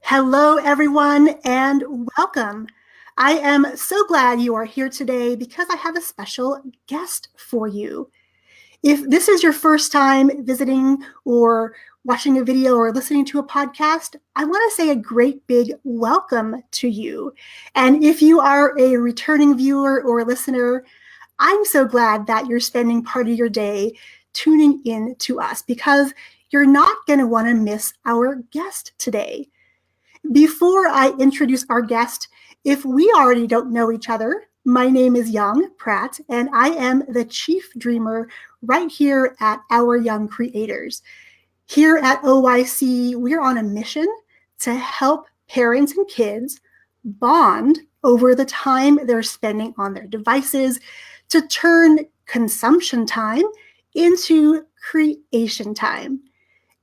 Hello, everyone, and welcome. I am so glad you are here today because I have a special guest for you. If this is your first time visiting or watching a video or listening to a podcast, I want to say a great big welcome to you. And if you are a returning viewer or listener, I'm so glad that you're spending part of your day tuning in to us because you're not going to want to miss our guest today. Before I introduce our guest, if we already don't know each other, my name is Yong, Pratt, and I am the chief dreamer right here at Our Young Creators. Here at OYC, we're on a mission to help parents and kids bond over the time they're spending on their devices to turn consumption time into creation time.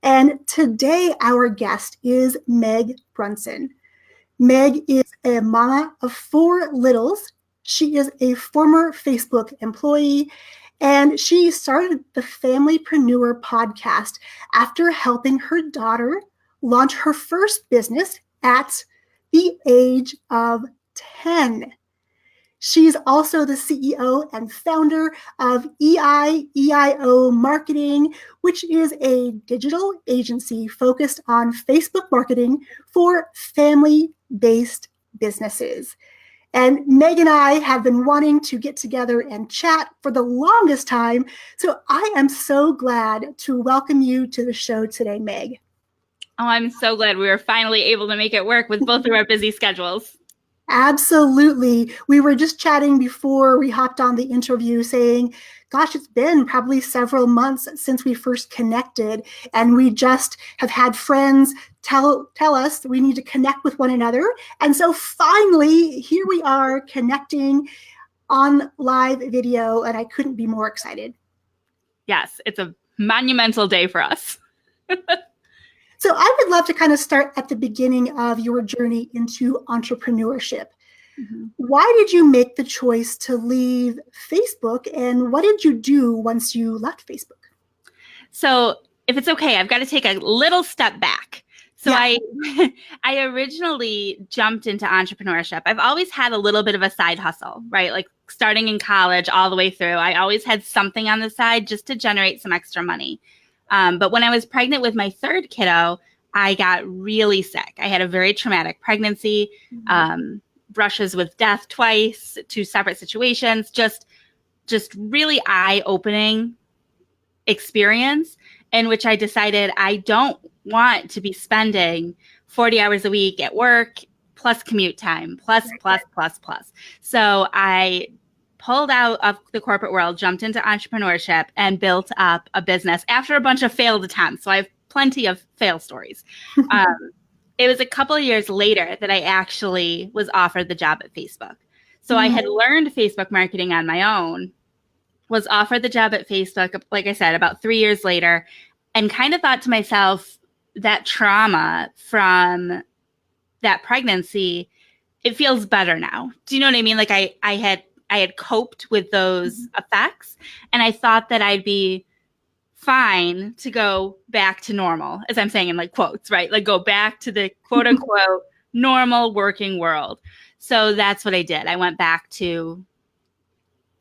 And today, our guest is Meg Brunson. Meg is a mama of 4 littles. She is a former Facebook employee, and she started the FamilyPreneur podcast after helping her daughter launch her first business at the age of 10. She's also the CEO and founder of EIO Marketing, which is a digital agency focused on Facebook marketing for family-based businesses. And Meg and I have been wanting to get together and chat for the longest time, so I am so glad to welcome you to the show today, Meg. Oh, I'm so glad we were finally able to make it work with both of our busy schedules. Absolutely. We were just chatting before we hopped on the interview saying, gosh, it's been probably several months since we first connected, and we just have had friends tell us we need to connect with one another. And so finally, here we are connecting on live video, and I couldn't be more excited. Yes, it's a monumental day for us. So I would love to kind of start at the beginning of your journey into entrepreneurship. Mm-hmm. Why did you make the choice to leave Facebook, and what did you do once you left Facebook? So if it's okay, I've got to take a little step back. So yeah. I originally jumped into entrepreneurship. I've always had a little bit of a side hustle, right? Like starting in college all the way through. I always had something on the side just to generate some extra money. But when I was pregnant with my third kiddo, I got really sick. I had a very traumatic pregnancy, brushes with death twice, 2 separate situations, just really eye-opening experience in which I decided I don't want to be spending 40 hours a week at work, plus commute time, plus. So I pulled out of the corporate world, jumped into entrepreneurship, and built up a business after a bunch of failed attempts. So I have plenty of fail stories. It was a couple of years later that I actually was offered the job at Facebook. So I had learned Facebook marketing on my own, was offered the job at Facebook, like I said, about 3 years later, and kind of thought to myself, that trauma from that pregnancy, it feels better now. Do you know what I mean? Like I had coped with those effects, and I thought that I'd be fine to go back to normal, as I'm saying in like quotes, right? Like go back to the quote unquote normal working world. So that's what I did. I went back to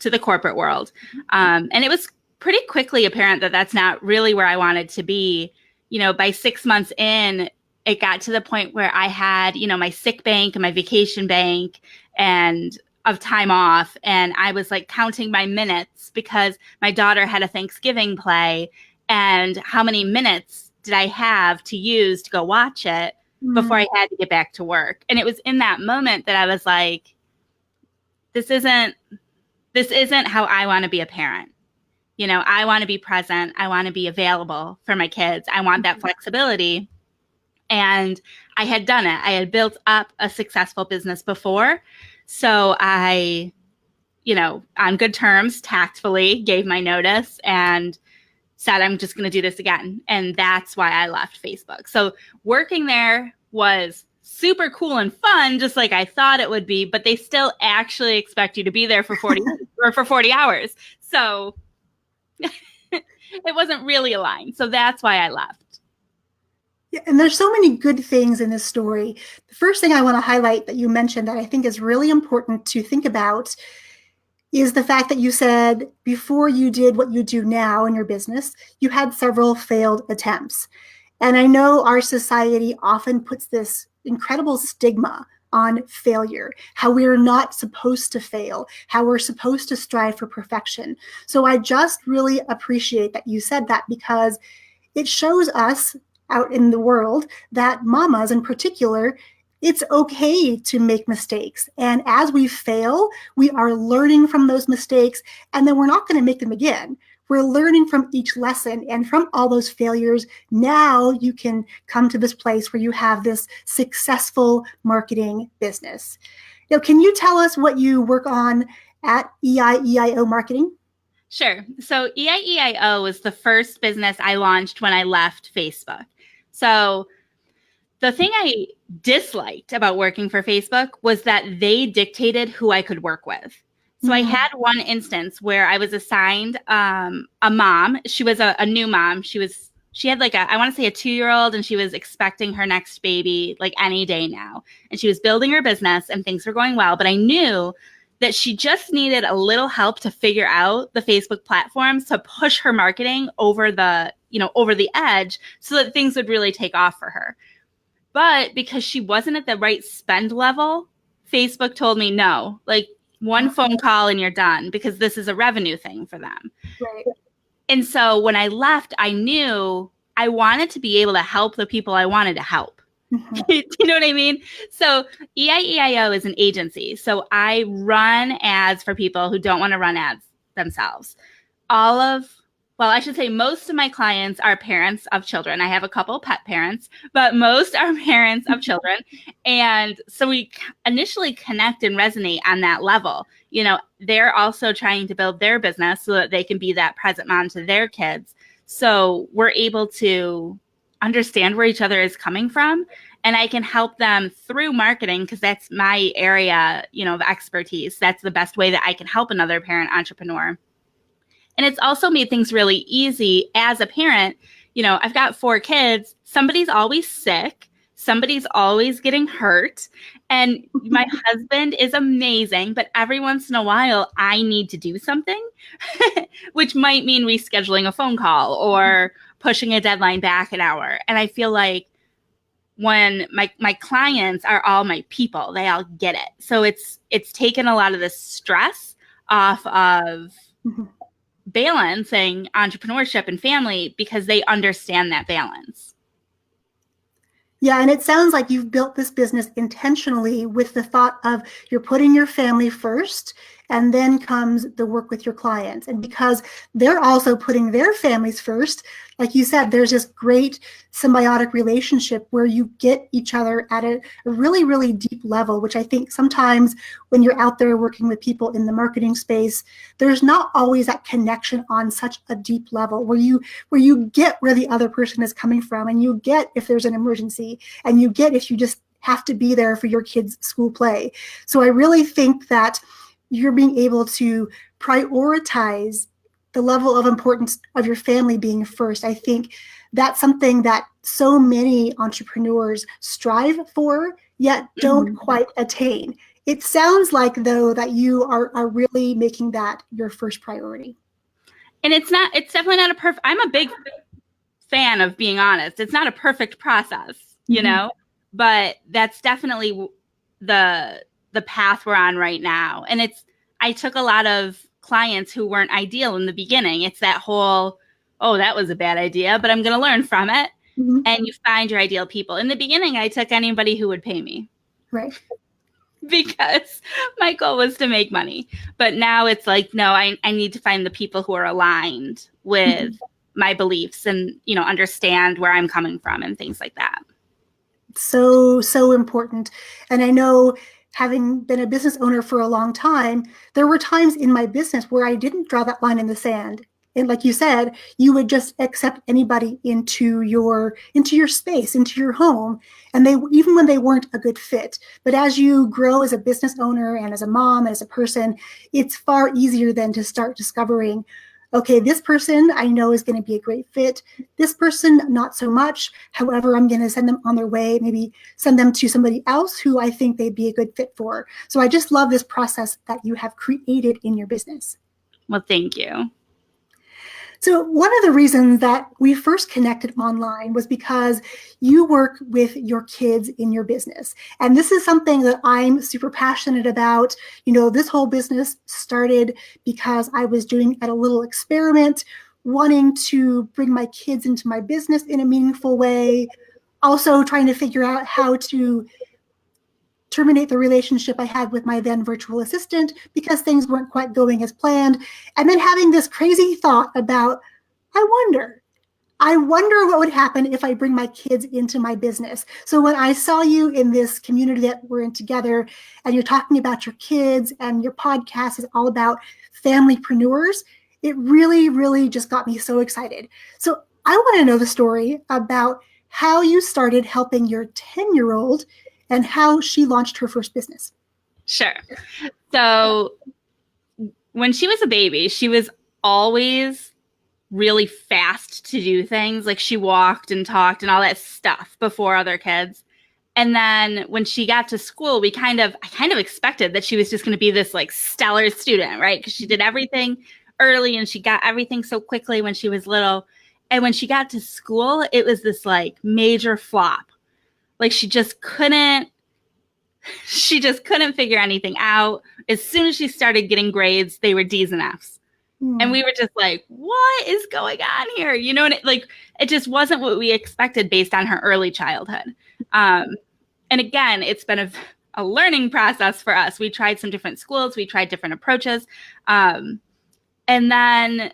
the corporate world. And it was pretty quickly apparent that that's not really where I wanted to be. You know, by 6 months in, it got to the point where I had, my sick bank and my vacation bank and of time off. And I was like counting my minutes because my daughter had a Thanksgiving play, and how many minutes did I have to use to go watch it before I had to get back to work. And it was in that moment that I was like, this isn't how I want to be a parent. I want to be present. I want to be available for my kids. I want that flexibility. And I had done it. I had built up a successful business before. So I, on good terms, tactfully gave my notice and said, I'm just going to do this again. And that's why I left Facebook. So working there was super cool and fun, just like I thought it would be, but they still actually expect you to be there for 40 or for 40 hours. So it wasn't really aligned. So that's why I left. And there's so many good things in this story. The first thing I want to highlight that you mentioned that I think is really important to think about is the fact that you said before you did what you do now in your business, you had several failed attempts. And I know our society often puts this incredible stigma on failure, how we're not supposed to fail, how we're supposed to strive for perfection. So I just really appreciate that you said that, because it shows us out in the world that mamas in particular, it's okay to make mistakes. And as we fail, we are learning from those mistakes, and then we're not going to make them again. We're learning from each lesson, and from all those failures, now you can come to this place where you have this successful marketing business. Now, can you tell us what you work on at EIEIO Marketing? Sure. So EIEIO was the first business I launched when I left Facebook. So the thing I disliked about working for Facebook was that they dictated who I could work with. So I had one instance where I was assigned a mom. She was a new mom. She had like I want to say a 2-year-old, and she was expecting her next baby like any day now. And she was building her business and things were going well. But I knew that she just needed a little help to figure out the Facebook platforms to push her marketing over the edge so that things would really take off for her. But because she wasn't at the right spend level, Facebook told me no, like one phone call and you're done, because this is a revenue thing for them. Right. And so when I left, I knew I wanted to be able to help the people I wanted to help. Mm-hmm. You know what I mean? So EIEIO is an agency. So I run ads for people who don't want to run ads themselves. I should say most of my clients are parents of children. I have a couple pet parents, but most are parents of children. And so we initially connect and resonate on that level. You know, they're also trying to build their business so that they can be that present mom to their kids. So we're able to understand where each other is coming from, and I can help them through marketing, because that's my area, of expertise. That's the best way that I can help another parent entrepreneur. And it's also made things really easy as a parent. I've got 4 kids. Somebody's always sick. Somebody's always getting hurt. And my husband is amazing, but every once in a while I need to do something, which might mean rescheduling a phone call or pushing a deadline back an hour. And I feel like when my clients are all my people, they all get it. So it's taken a lot of the stress off of balancing entrepreneurship and family, because they understand that balance. Yeah, and it sounds like you've built this business intentionally with the thought of you're putting your family first, and then comes the work with your clients. And because they're also putting their families first, like you said, there's this great symbiotic relationship where you get each other at a really, really deep level, which I think sometimes when you're out there working with people in the marketing space, there's not always that connection on such a deep level where you get where the other person is coming from, and you get if there's an emergency, and you get if you just have to be there for your kids' school play. So I really think that you're being able to prioritize the level of importance of your family being first. I think that's something that so many entrepreneurs strive for, yet don't quite attain. It sounds like, though, that you are really making that your first priority. And it's definitely not I'm a big fan of being honest. It's not a perfect process, but that's definitely the path we're on right now. And I took a lot of clients who weren't ideal in the beginning. It's that whole, oh, that was a bad idea, but I'm going to learn from it. Mm-hmm. And you find your ideal people. In the beginning, I took anybody who would pay me. Right. Because my goal was to make money. But now it's like, no, I need to find the people who are aligned with my beliefs and, understand where I'm coming from and things like that. So important. And I know, having been a business owner for a long time, there were times in my business where I didn't draw that line in the sand. And like you said, you would just accept anybody into your space, into your home, and even when they weren't a good fit. But as you grow as a business owner and as a mom, as a person, it's far easier then to start discovering, okay, this person I know is going to be a great fit. This person, not so much. However, I'm going to send them on their way, maybe send them to somebody else who I think they'd be a good fit for. So I just love this process that you have created in your business. Well, thank you. So one of the reasons that we first connected online was because you work with your kids in your business. And this is something that I'm super passionate about. You know, this whole business started because I was doing a little experiment, wanting to bring my kids into my business in a meaningful way, also trying to figure out how to terminate the relationship I had with my then virtual assistant because things weren't quite going as planned. And then having this crazy thought about, I wonder what would happen if I bring my kids into my business. So when I saw you in this community that we're in together, and you're talking about your kids, and your podcast is all about familypreneurs, it really, really just got me so excited. So I want to know the story about how you started helping your 10-year-old and how she launched her first business. Sure. So when she was a baby, she was always really fast to do things. Like, she walked and talked and all that stuff before other kids. And then when she got to school, I kind of expected that she was just going to be this like stellar student, right? Because she did everything early and she got everything so quickly when she was little. And when she got to school, it was this like major flop. Like, she just couldn't figure anything out. As soon as she started getting grades, they were D's and F's. And we were just like, what is going on here? You know, and it just wasn't what we expected based on her early childhood. And again, it's been a learning process for us. We tried some different schools. We tried different approaches. And then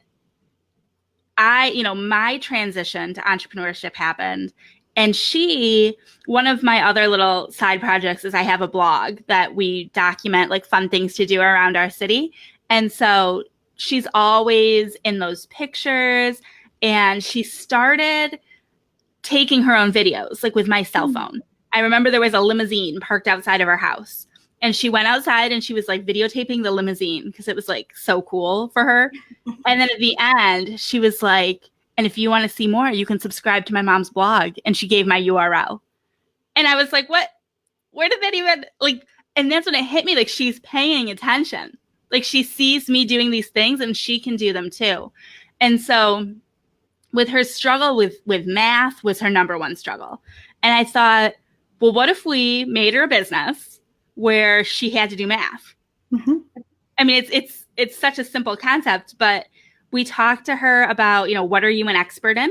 my transition to entrepreneurship happened. And one of my other little side projects is I have a blog that we document like fun things to do around our city. And so she's always in those pictures, and she started taking her own videos, like with my cell phone. I remember there was a limousine parked outside of her house, and she went outside and she was like videotaping the limousine because it was like so cool for her. And then at the end, she was like, and if you want to see more, you can subscribe to my mom's blog. And she gave my URL. And I was like, what? Where did that even like? And that's when it hit me, like, she's paying attention. Like, she sees me doing these things and she can do them too. And so with her struggle with math was her number one struggle. And I thought, well, what if we made her a business where she had to do math? Mm-hmm. I mean, it's such a simple concept, but we talked to her about, what are you an expert in?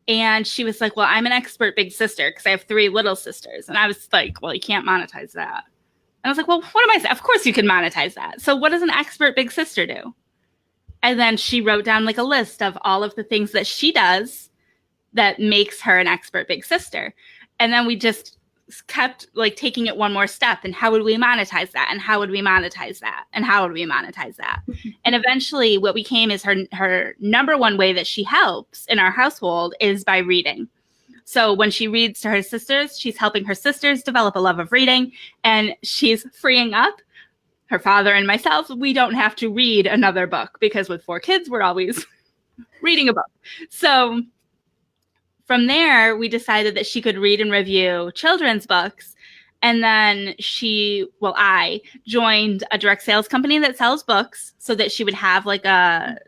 And she was like, well, I'm an expert big sister because I have 3 little sisters. And I was like, well, you can't monetize that. And I was like, well, what am I saying? Of course you can monetize that. So what does an expert big sister do? And then she wrote down like a list of all of the things that she does that makes her an expert big sister. And then we just kept like taking it one more step. And how would we monetize that? And how would we monetize that? And how would we monetize that? And eventually what became is her number one way that she helps in our household is by reading. So when she reads to her sisters, she's helping her sisters develop a love of reading, and she's freeing up her father and myself. We don't have to read another book because with 4 kids, we're always reading a book. So from there, we decided that she could read and review children's books. And then I joined a direct sales company that sells books so that she would have like a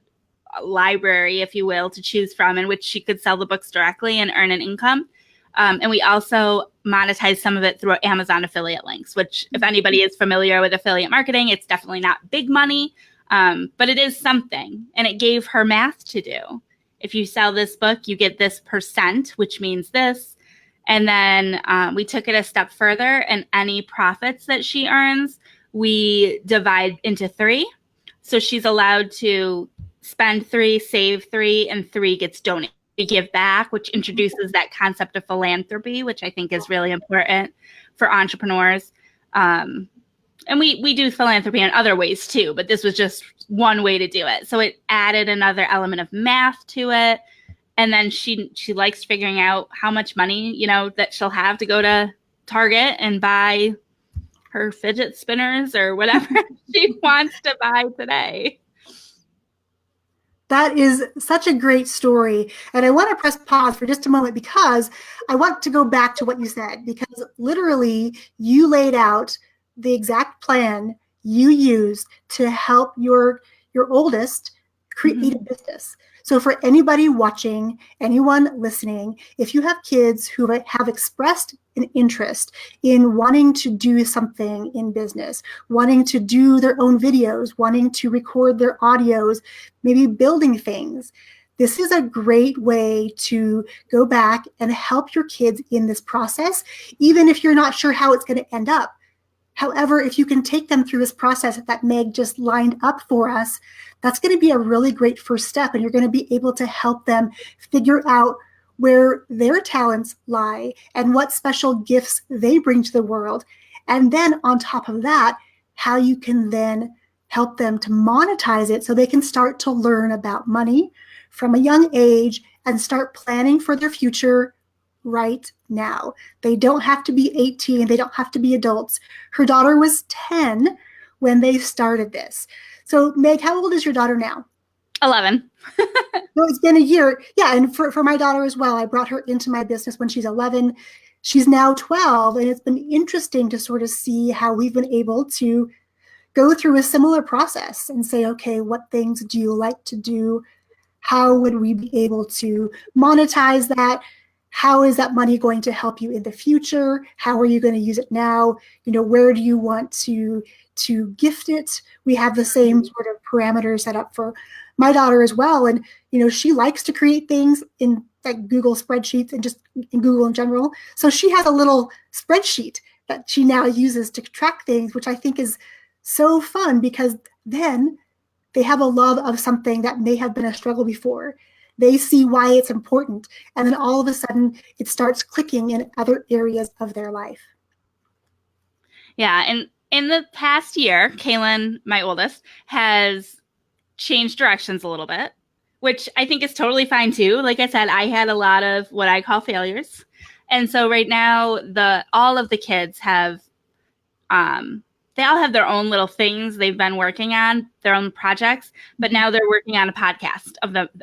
library, if you will, to choose from, in which she could sell the books directly and earn an income. And we also monetize some of it through Amazon affiliate links, which if anybody is familiar with affiliate marketing, it's definitely not big money, but it is something. And it gave her math to do. If you sell this book, you get this %, which means this. And then we took it a step further, and any profits that she earns, we divide into 3. So she's allowed to spend 3, save 3, and 3 gets donated. We give back, which introduces that concept of philanthropy, which I think is really important for entrepreneurs. And we do philanthropy in other ways too, but this was just one way to do it. So it added another element of math to it. And then she likes figuring out how much money, that she'll have to go to Target and buy her fidget spinners or whatever she wants to buy today. That is such a great story. And I want to press pause for just a moment because I want to go back to what you said, because literally you laid out the exact plan you used to help your oldest create a business. So for anybody watching, anyone listening, if you have kids who have expressed an interest in wanting to do something in business, wanting to do their own videos, wanting to record their audios, maybe building things, this is a great way to go back and help your kids in this process, even if you're not sure how it's going to end up. However, if you can take them through this process that Meg just lined up for us, that's going to be a really great first step, and you're going to be able to help them figure out where their talents lie and what special gifts they bring to the world. And then on top of that, how you can then help them to monetize it so they can start to learn about money from a young age and start planning for their future right now. They don't have to be 18. They don't have to be adults. Her daughter was 10 when they started this. So Meg, how old is your daughter now? 11. No, it's been a year. Yeah, and for my daughter as well, I brought her into my business when she's 11. She's now 12, and it's been interesting to sort of see how we've been able to go through a similar process and say, okay, what things do you like to do? How would we be able to monetize that? How is that money going to help you in the future? How are you going to use it now? Where do you want to gift it? We have the same sort of parameters set up for my daughter as well. And, she likes to create things in like Google spreadsheets and just in Google in general. So she has a little spreadsheet that she now uses to track things, which I think is so fun because then they have a love of something that may have been a struggle before. They see why it's important. And then all of a sudden it starts clicking in other areas of their life. Yeah. And in the past year, Kaylin, my oldest, has changed directions a little bit, which I think is totally fine too. Like I said, I had a lot of what I call failures. And so right now all of the kids have, they all have their own little things they've been working on, their own projects, but now they're working on a podcast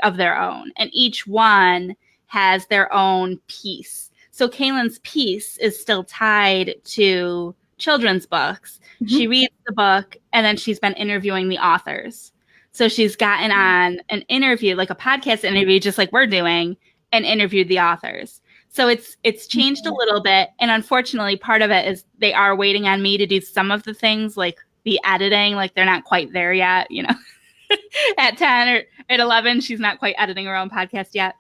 of their own. And each one has their own piece. So Kaylin's piece is still tied to children's books. Mm-hmm. She reads the book and then she's been interviewing the authors. So she's gotten on an interview, like a podcast interview, just like we're doing, and interviewed the authors. So it's changed a little bit. And unfortunately, part of it is they are waiting on me to do some of the things like the editing, like they're not quite there yet, at 10 or at 11, she's not quite editing her own podcast yet.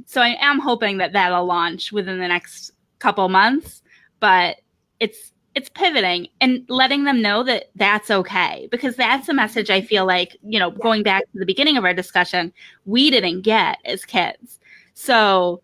So I am hoping that that'll launch within the next couple months, but it's pivoting and letting them know that that's okay, because that's a message I feel like, going back to the beginning of our discussion, we didn't get as kids. So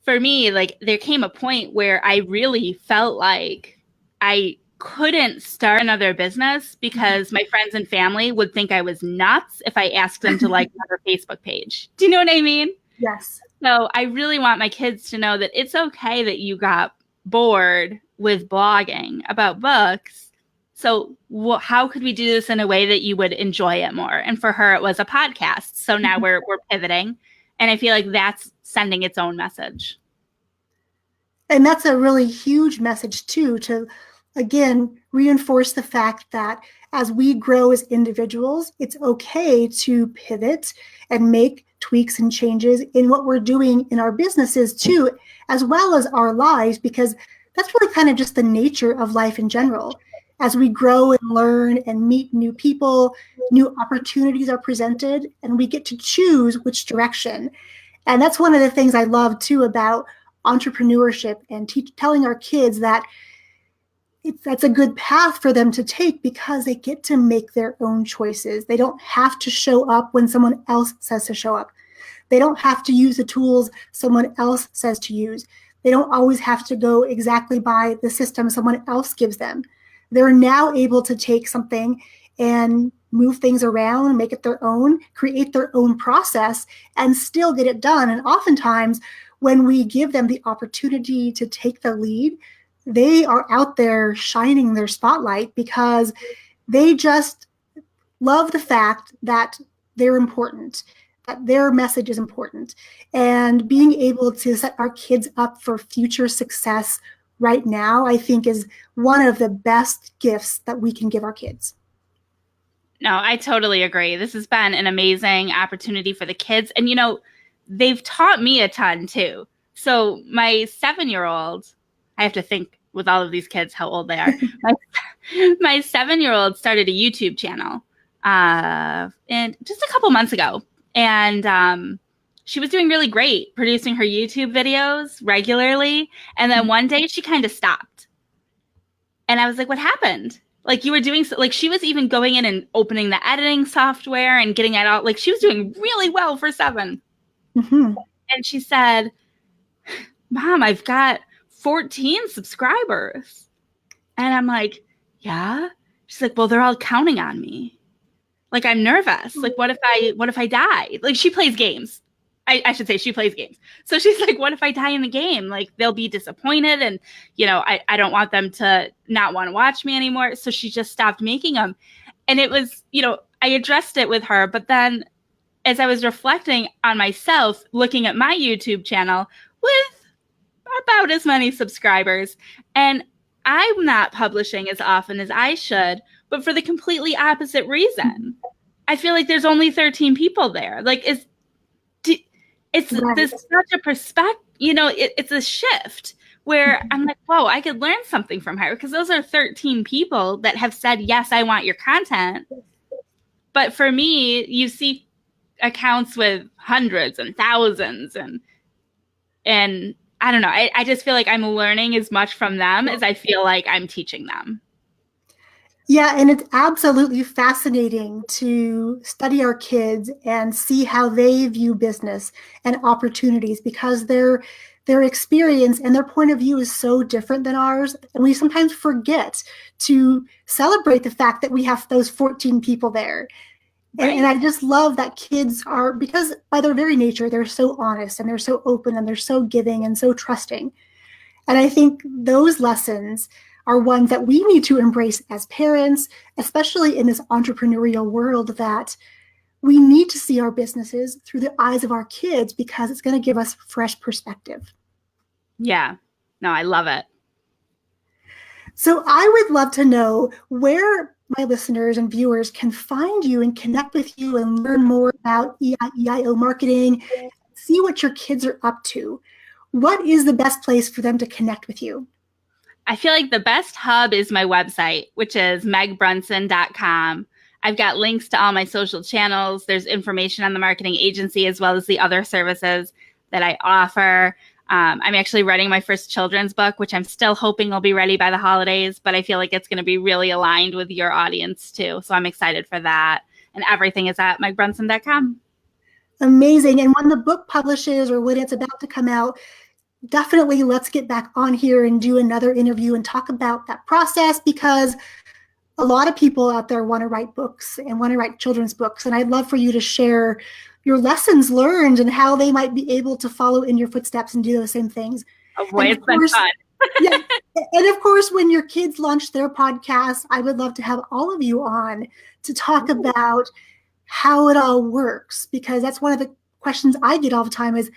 for me, like there came a point where I really felt like I couldn't start another business because my friends and family would think I was nuts if I asked them to like another Facebook page. Do you know what I mean? Yes. So I really want my kids to know that it's okay that you got bored with blogging about books. So how could we do this in a way that you would enjoy it more? And for her, it was a podcast. So now we're pivoting. And I feel like that's sending its own message. And that's a really huge message too, to again, reinforce the fact that as we grow as individuals, it's okay to pivot and make tweaks and changes in what we're doing in our businesses too, as well as our lives, because that's really kind of just the nature of life in general. As we grow and learn and meet new people, new opportunities are presented, and we get to choose which direction. And that's one of the things I love too about entrepreneurship and telling our kids that that's a good path for them to take because they get to make their own choices. They don't have to show up when someone else says to show up. They don't have to use the tools someone else says to use. They don't always have to go exactly by the system someone else gives them. They're now able to take something and move things around, make it their own, create their own process, and still get it done. And oftentimes, when we give them the opportunity to take the lead, they are out there shining their spotlight because they just love the fact that they're important, that their message is important. And being able to set our kids up for future success right now, I think, is one of the best gifts that we can give our kids. No, I totally agree. This has been an amazing opportunity for the kids. And, you know, they've taught me a ton too. So my 7-year-old, I have to think with all of these kids how old they are. My 7-year-old started a YouTube channel and just a couple months ago. And she was doing really great, producing her YouTube videos regularly. And then one day she kind of stopped. And I was like, what happened? Like, you were doing so, like, she was even going in and opening the editing software and getting it out. Like, she was doing really well for 7. Mm-hmm. And she said, Mom, I've got 14 subscribers. And I'm like, yeah. She's like, well, they're all counting on me. Like, I'm nervous. Like, what if I die? Like, she plays games. I should say she plays games. So she's like, what if I die in the game? Like, they'll be disappointed. And, you know, I don't want them to not want to watch me anymore. So she just stopped making them. And it was, you know, I addressed it with her. But then as I was reflecting on myself, looking at my YouTube channel with about as many subscribers, and I'm not publishing as often as I should, but for the completely opposite reason. I feel like there's only 13 people there. Like, it's Right. This such a perspective, you know, it's a shift where I'm like, whoa, I could learn something from her, because those are 13 people that have said, yes, I want your content. But for me, you see accounts with hundreds and thousands, and I don't know. I just feel like I'm learning as much from them as I feel like I'm teaching them. Yeah, and it's absolutely fascinating to study our kids and see how they view business and opportunities, because their experience and their point of view is so different than ours. And we sometimes forget to celebrate the fact that we have those 14 people there. Right. And I just love that kids are, because by their very nature, they're so honest and they're so open and they're so giving and so trusting. And I think those lessons are ones that we need to embrace as parents, especially in this entrepreneurial world, that we need to see our businesses through the eyes of our kids, because it's going to give us fresh perspective. Yeah. No, I love it. So I would love to know where my listeners and viewers can find you and connect with you and learn more about EIO marketing, see what your kids are up to. What is the best place for them to connect with you? I feel like the best hub is my website, which is megbrunson.com. I've got links to all my social channels. There's information on the marketing agency as well as the other services that I offer. I'm actually writing my first children's book, which I'm still hoping will be ready by the holidays, but I feel like it's going to be really aligned with your audience too. So I'm excited for that. And everything is at megbrunson.com. Amazing. And when the book publishes or when it's about to come out, definitely let's get back on here and do another interview and talk about that process, because a lot of people out there want to write books and want to write children's books. And I'd love for you to share your lessons learned and how they might be able to follow in your footsteps and do those same things. Oh boy, it's been fun. Yeah. And of course, when your kids launch their podcast, I would love to have all of you on to talk about how it all works, because that's one of the questions I get all the time is,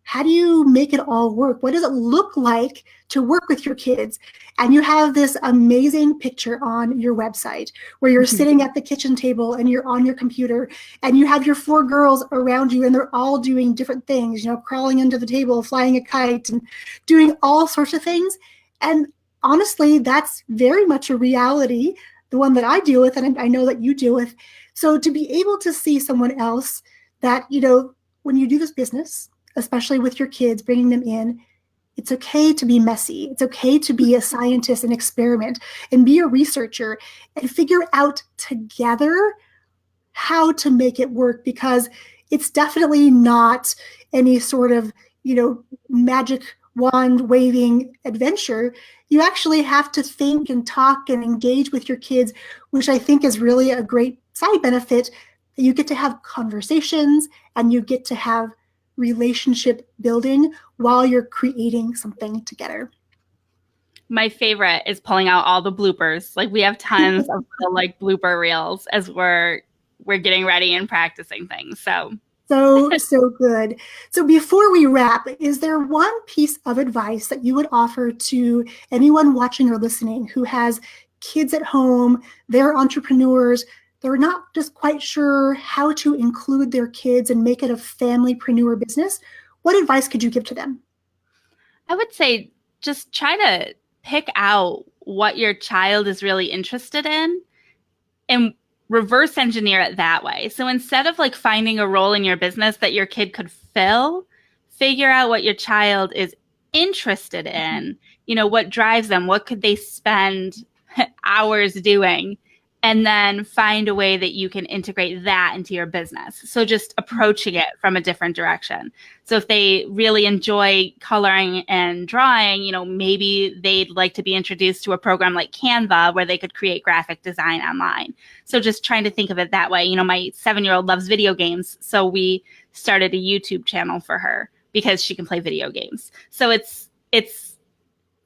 how do you make it all work? What does it look like to work with your kids? And you have this amazing picture on your website where you're sitting at the kitchen table and you're on your computer and you have your 4 girls around you and they're all doing different things, you know, crawling under the table, flying a kite, and doing all sorts of things. And honestly, that's very much a reality, the one that I deal with, and I know that you deal with. So to be able to see someone else that, you know, when you do this business, especially with your kids, bringing them in, it's okay to be messy. It's okay to be a scientist and experiment and be a researcher and figure out together how to make it work, because it's definitely not any sort of, you know, magic wand waving adventure. You actually have to think and talk and engage with your kids, which I think is really a great side benefit, that you get to have conversations and you get to have relationship building while you're creating something together. My favorite is pulling out all the bloopers. Like, we have tons of little, like, blooper reels as we're we're getting ready and practicing things. So good. So before we wrap, is there one piece of advice that you would offer to anyone watching or listening who has kids at home, they're entrepreneurs, they're not just quite sure how to include their kids and make it a familypreneur business? What advice could you give to them? I would say just try to pick out what your child is really interested in and reverse engineer it that way. So instead of like finding a role in your business that your kid could fill, figure out what your child is interested in, what drives them, what could they spend hours doing, and then find a way that you can integrate that into your business. So just approaching it from a different direction. So if they really enjoy coloring and drawing, maybe they'd like to be introduced to a program like Canva where they could create graphic design online. So just trying to think of it that way. My 7-year-old loves video games. So we started a YouTube channel for her because she can play video games. So it's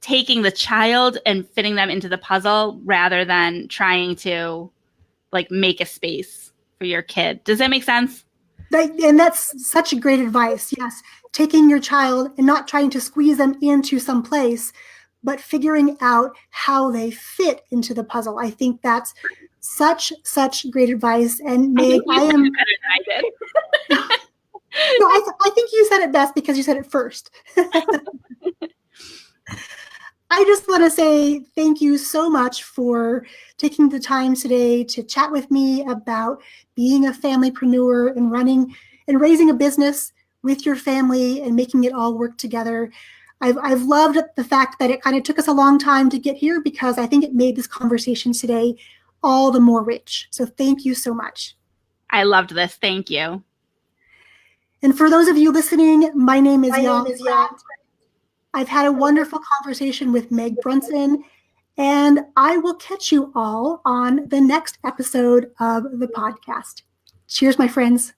taking the child and fitting them into the puzzle rather than trying to like make a space for your kid. Does that make sense? And that's such great advice. Yes. Taking your child and not trying to squeeze them into some place, but figuring out how they fit into the puzzle. I think that's such great advice. And Meg, I think you said it best because you said it first. I just want to say thank you so much for taking the time today to chat with me about being a familypreneur and running and raising a business with your family and making it all work together. I've loved the fact that it kind of took us a long time to get here because I think it made this conversation today all the more rich. So thank you so much. I loved this. Thank you. And for those of you listening, my name is Yong. I've had a wonderful conversation with Meg Brunson, and I will catch you all on the next episode of the podcast. Cheers, my friends.